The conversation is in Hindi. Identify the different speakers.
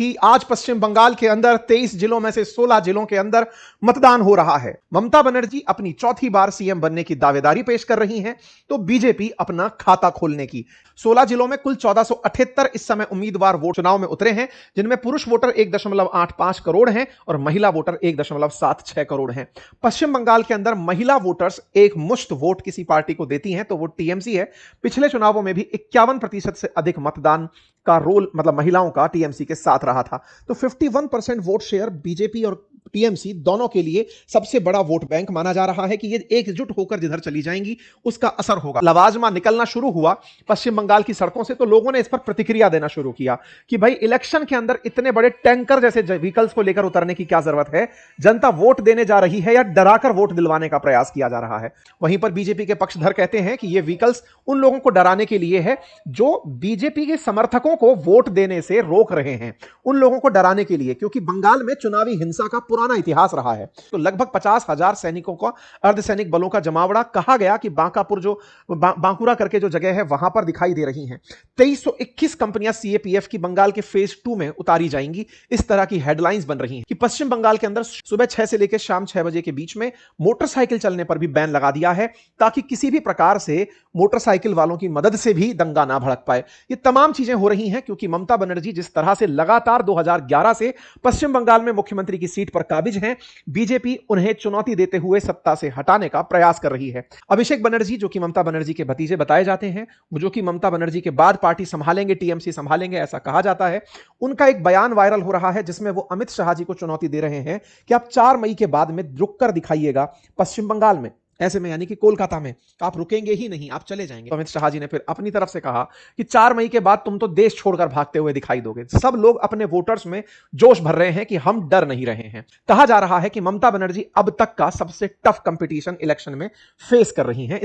Speaker 1: थी। आज पश्चिम बंगाल के अंदर 23 जिलों में से 16 जिलों के अंदर मतदान हो रहा है। ममता बनर्जी अपनी चौथी बार सीएम बनने की दावेदारी पेश कर रही हैं, तो बीजेपी अपना खाता खोलने की। 16 जिलों में कुल 1478 इस समय उम्मीदवार वोट चुनाव में उतरे हैं, जिनमें पुरुष वोटर 1.85 करोड़ हैं और महिला वोटर 1.76 करोड़ हैं। पश्चिम बंगाल के अंदर महिला वोटर्स एक मुश्त वोट किसी पार्टी को देती हैं तो वो टीएमसी है। पिछले चुनावों में भी 51% से अधिक मतदान का रोल मतलब महिलाओं का टीएमसी के साथ रहा था। तो 51% वोट शेयर बीजेपी और टीएमसी दोनों के लिए सबसे बड़ा वोट बैंक माना जा रहा है कि ये एकजुट होकर जिधर चली जाएंगी उसका असर होगा। लवाजमा निकलना शुरू हुआ पश्चिम बंगाल की सड़कों से, तो लोगों ने इस पर प्रतिक्रिया देना शुरू किया कि भाई इलेक्शन के अंदर इतने बड़े टैंकर जैसे व्हीकल्स को लेकर उतरने की क्या जरूरत है, जनता वोट देने जा रही है या डराकर वोट दिलवाने का प्रयास किया जा रहा है। वहीं पर बीजेपी के पक्षधर कहते हैं कि ये व्हीकल्स उन लोगों को डराने के लिए है जो बीजेपी के समर्थकों को वोट देने से रोक रहे हैं, उन लोगों को डराने के लिए, क्योंकि बंगाल में चुनावी हिंसा का पुराना इतिहास रहा है। तो लगभग 50,000 सैनिकों को अर्धसैनिक बलों का जमावड़ा कहा गया कि बांकापुर जो बांकुरा करके जो जगह है वहां पर दिखाई दे रही हैं। 2321 कंपनियां सीएपीएफ की बंगाल के फेज 2 में उतारी जाएंगी, इस तरह की हेडलाइंस बन रही हैं कि पश्चिम बंगाल के अंदर सुबह 6 से लेकर शाम 6 बजे के बीच में मोटरसाइकिल चलने पर भी बैन लगा दिया है, ताकि किसी भी प्रकार से मोटरसाइकिल वालों की मदद से भी दंगा ना भड़क पाए। ये तमाम चीजें हो रही हैं क्योंकि ममता बनर्जी जिस तरह से लगातार 2011 से पश्चिम बंगाल में मुख्यमंत्री की सीट पर काबिज हैं, बीजेपी उन्हें चुनौती देते हुए सत्ता से हटाने का प्रयास कर रही है। अभिषेक बनर्जी जो कि ममता बनर्जी के भतीजे बताए जाते हैं, जो कि ममता बनर्जी के बाद पार्टी संभालेंगे, टीएमसी संभालेंगे ऐसा कहा जाता है, उनका एक बयान वायरल हो रहा है जिसमें वो अमित शाह जी को चुनौती दे रहे हैं कि आप 4 मई के बाद में रुककर दिखाइएगा पश्चिम बंगाल में, ऐसे में यानी कि कोलकाता में आप रुकेंगे ही नहीं, आप चले जाएंगे। तो अमित शाह जी ने फिर अपनी तरफ से कहा कि 4 मई के बाद तुम तो देश छोड़कर भागते हुए दिखाई दोगे। सब लोग अपने वोटर्स में जोश भर रहे हैं कि हम डर नहीं रहे हैं। कहा जा रहा है कि ममता बनर्जी अब तक का सबसे टफ कंपटीशन इलेक्शन में फेस कर रही हैं।